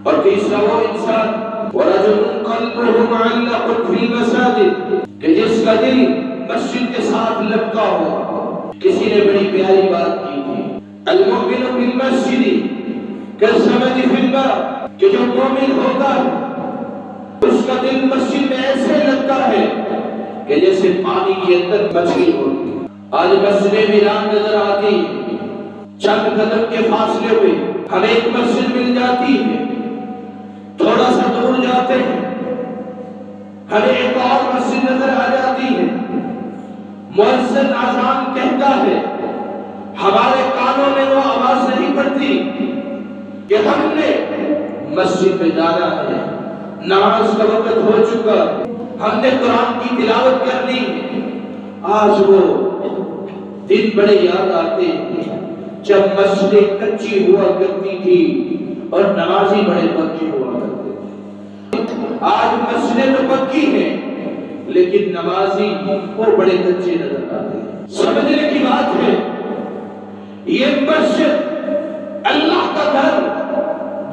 اور تیسرا وہ انسان ورجل قلبه معلق في المساجد کہ جس کا دل مسجد کے ساتھ لپکا ہو. کسی نے بڑی پیاری بات کی تھی المؤمن في المسجد كالزبد في الماء کہ جو مومن ہوتا ہے اس کا دل مسجد میں ایسے لگتا ہے کہ جیسے پانی کے اندر مچھلی ہوتی. آج مسجدیں ویران نظر آتی ہیں. چند قدم کے فاصلے پہ ہمیں ایک مسجد مل جاتی ہے. تھوڑا سا دور جاتے ہیں ہمیں ایک اور مسجد نظر آ جاتی ہے. مؤذن اذان کہتا ہے ہمارے کانوں میں وہ آواز نہیں پڑتی کہ ہم نے مسجد میں جانا ہے. نماز کا وقت ہو چکا ہے. ہم نے قرآن کی تلاوت کرنی ہے. آج وہ دن بڑے یاد آتے ہیں جب مسجدیں کچی ہوا کرتی تھی اور نمازی بڑے پکے ہوا کرتے تھے. آج مسجدیں تو پکی ہیں لیکن نمازی وہ بڑے کچے نظر آتے ہیں. سمجھنے کی بات ہے یہ مسجد اللہ کا گھر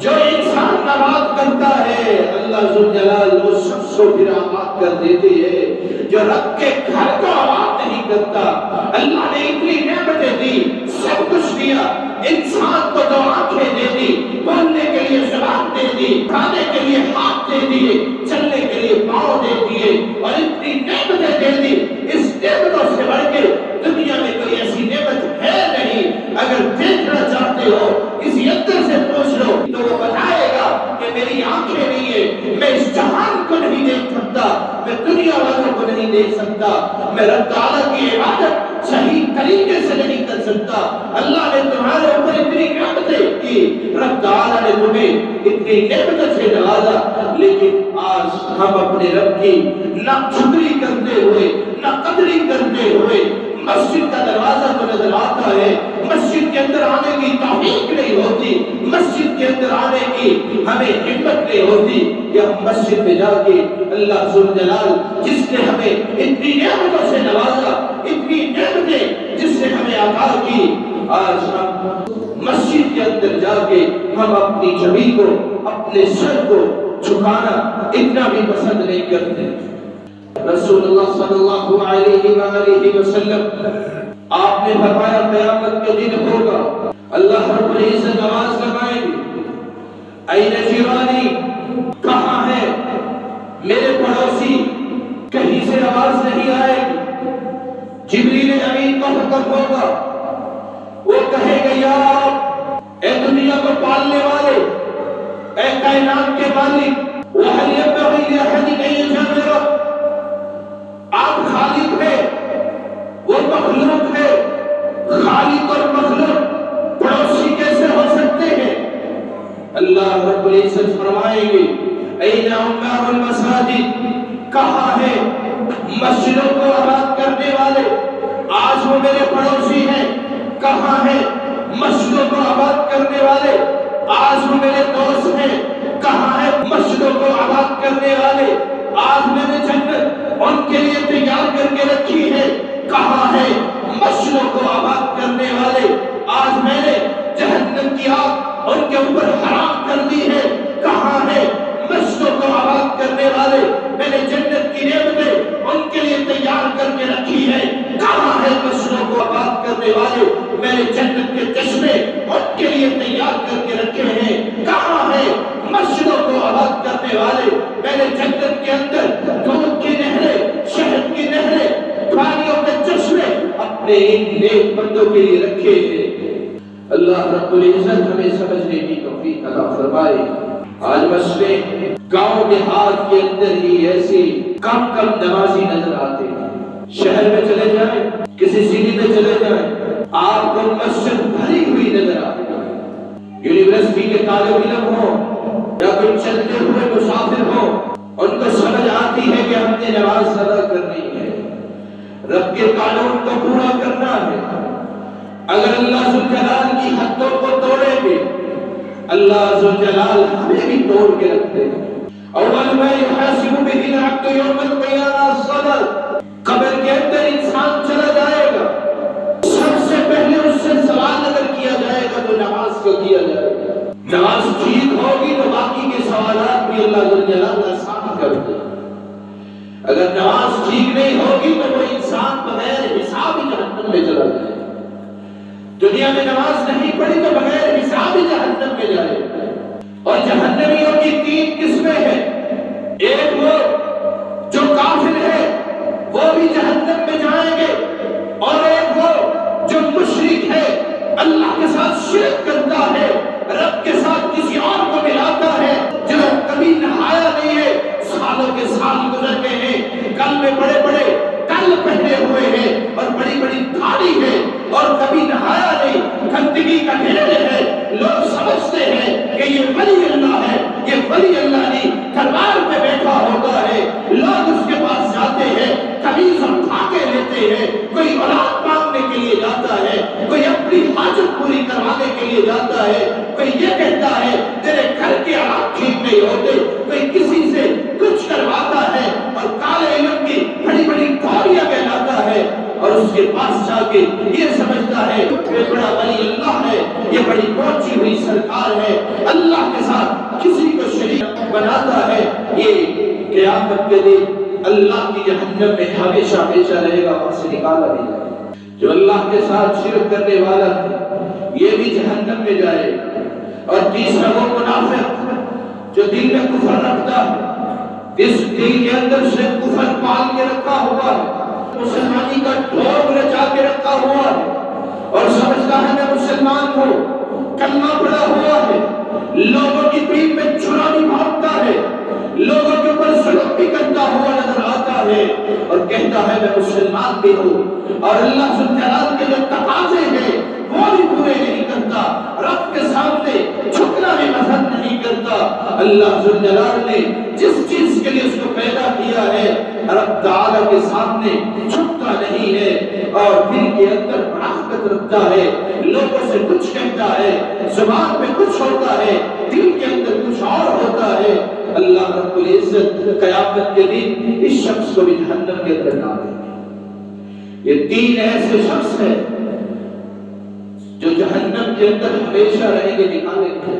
جو انسان نماز کرتا ہے اللہ ذوالجلال وہ شخص کو پھر آباد کر دیتے ہیں. جو رب کے گھر کو آباد نہیں کرتا. اللہ نے اتنی نعمتیں دی سب کچھ دیا. انسان کو دو آنکھیں دے دی بولنے کے لیے زبان دے دی کھانے کے لیے ہاتھ دے دیے چلنے کے لیے پاؤں دے دیے اور اتنی نعمتیں دے دی. اس نعمتوں سے بڑھ کے دنیا میں کوئی ایسی نعمت ہے نہیں. اگر دیکھنا چاہتے ہو کسی اندر سے پوچھ لو تو وہ بتائے گا کہ میری آنکھیں نہیں ہے میں اس جہان کو نہیں دیکھ سکتا میں دنیا والوں کو نہیں دیکھ سکتا میں رب تعالیٰ کی عبادت صحیح طریقے سے نہیں کر سکتا. اللہ نے تمہارے اوپر اتنی نعمتیں کی رب تعالیٰ نے تمہیں اتنی نعمتوں سے نوازا لیکن آج ہم اپنے رب کی نہ شکری کرتے ہوئے نہ قدری کرتے ہوئے مسجد کا دروازہ تو نظر آتا ہے مسجد کے اندر آنے کی توفیق نہیں ہوتی مسجد کے اندر آنے کی ہمیں ہمت نہیں ہوتی کہ ہم مسجد میں جا کے اللہ ذوالجلال جس نے ہمیں اتنی نعمتوں سے نوازا اتنی نعمتیں جس نے ہمیں عطا کی آج ہم مسجد کے اندر جا کے ہم اپنی جبین کو اپنے سر کو جھکانا اتنا بھی پسند نہیں کرتے. رسول اللہ صلی اللہ علیہ وآلہ وسلم آپ نے فرمایا قیامت کے دن ہوگا اللہ رب العزت آواز لگائیں گے این جیرانی کہاں ہے میرے پڑوسی. کہیں سے آواز نہیں آئے گی. جبریل امین کا حکم ہوگا وہ کہے گا یا رب اے دنیا کو پالنے والے اے کائنات کے مالک وَهَلْ يَنبَغِي لِأَحَدٍ أَن يُجَاوِرَ آپ خالق ہے وہ مخلوق ہے. خالق اور مخلوق پڑوسی کیسے ہو سکتے ہیں. اللہ رب العزت فرمائیں گے این عمار المساجد کہاں ہے مسجدوں کو آباد کرنے والے آج وہ میرے پڑوسی ہیں. کہاں ہے مسجدوں کو آباد کرنے والے آج وہ میرے دوست ہیں. کہاں ہے مسجدوں کو آباد کرنے والے آج میں نے جنت ان کے لیے تیار کر کے رکھی ہے. کہاں ہے مسجدوں کو آباد کرنے والے آج میں نے جہنم کی آگ ان کے اوپر حرام کر دی ہے. کہاں ہے مسجدوں کو آباد کرنے والے میں نے جنت کی نعمتیں ان کے لیے تیار کر کے رکھی ہے. کہاں ہے مسجدوں کو آباد کرنے والے میں نے جنت کے چشمے ان کے لیے تیار کر کے رکھے ہیں. کہاں ہے مسجدوں کو آباد کرنے والے میں نے جنت کے اندر دودھ کی نہریں شہد کی نہریں پانیوں کے چشمے اپنے ان نیک بندوں کے لیے رکھے ہیں. اللہ رب العزت ہمیں سمجھنے کی توفیق عطا فرمائے. آج مسجدیں گاؤں دیہات کے اندر ہی ایسی کم نمازی نظر آتے ہیں. شہر میں چلے جائیں کسی سٹی میں چلے جائیں آپ کو مسجد بھری ہوئی نظر آتی ہے. یونیورسٹی کے طالب علم ہوں یا کوئی چلتے ہوئے مسافر ہوں ان کو سمجھ آتی ہے کہ ہم نے نماز ادا کرنی ہے رب کے قانون کو پورا کرنا ہے. اگر اللہ ذوالجلال کی حدوں کو توڑیں گے اللہ ذوالجلال ہمیں بھی توڑ کے رکھ دے گا. اول ما يحاسب به العبد يوم القيامة الصلاة قبر کے اندر انسان چلا جائے گا سب سے پہلے اس سے سوال اگر کیا جائے گا تو نماز کو کیا جائے گا. نماز ٹھیک ہوگی تو باقی اگر نماز ٹھیک نہیں ہوگی تو وہ انسان بغیر حساب ہی جہنم میں چلا جائے. دنیا میں نماز نہیں پڑھی تو بغیر حساب ہی جہنم میں جائے. اور جہنمیوں کی 3 قسمیں ہیں. ایک وہ جو کافر ہے وہ بھی جہنم میں جائیں گے، اور ایک وہ جو مشرک ہے، اللہ کے ساتھ شرک کرتا ہے، رب کے ساتھ کسی اور کو ملاتا ہے، جو کبھی نہایا نہیں ہے، سالوں کے سال گزر گئے ہیں، گل میں بڑے بڑے ٹل پہنے ہوئے ہیں اور بڑی بڑی داڑھی ہے اور کبھی نہایا نہیں، گندگی کا ڈھیر ہے. لوگ سمجھتے ہیں کہ یہ ولی اللہ ہے. یہ ولی اللہ نہیں، دربار پہ بیٹھا ہوتا ہے. لوگ اس کے پاس جاتے ہیں، قمیض اٹھا کے لیتے ہیں. کوئی اولاد مانگنے کے لیے جاتا ہے، کوئی اپنی حاجت پوری کروانے کے لیے جاتا ہے، کوئی یہ کہتا ہے تیرے گھر کے حالات ٹھیک نہیں ہوتے، کوئی کسی سے کچھ کرواتا ہے اور کالے علم کی بڑی بڑی گولیاں کہلاتا ہے، اور اس کے پاس جا کے یہ سمجھتا ہے یہ بڑا ولی اللہ ہے، یہ بڑی پہنچی ہوئی سرکار ہے، اللہ کے ساتھ کسی کو شریک بناتا ہے. یہ قیامت کے دن اللہ کی جہنم میں ہمیشہ ہمیشہ رہے گا، وہاں سے نکالا نہیں جائے. جو اللہ کے ساتھ شرک کرنے والا ہے یہ بھی جہنم میں جائے. اور تیسرا وہ منافق جو دل میں کفر رکھتا ہے، اس دل کے اندر سے کفر پال کے رکھا ہوا ہے، مسلمانی کا ڈھونگ رچا کے رکھا ہوا ہے، اور سمجھتا ہے میں مسلمان ہوں، کلمہ پڑا ہوا ہے، لوگوں کی پیٹ میں چھرا بھی مارتا ہے، لوگوں کے اوپر ظلم بھی کرتا ہوا نظر آتا ہے، اور کہتا ہے میں مسلمان بھی ہوں، اور اللہ ذوالجلال کے جو تقاضے ہیں وہ بھی پورے نہیں کرتا، رب کے سامنے جھکنا بھی پسند نہیں کرتا. اللہ ذوالجلال نے جس چیز کے لیے اس کو پیدا کیا ہے رب تعالیٰ کے سامنے جھکتا نہیں ہے، اور دل کے اندر منافقت رکھتا ہے، لوگوں سے کچھ کہتا ہے، زبان پہ کچھ ہوتا ہے، دل کے اندر کچھ اور ہوتا ہے. اللہ رب العزت قیامت کے دن اس شخص کو بھی جہنم کے اندر ڈالے. یہ 3 ایسے شخص ہیں جو جہنم کے اندر ہمیشہ رہیں گے، نکالے گئے.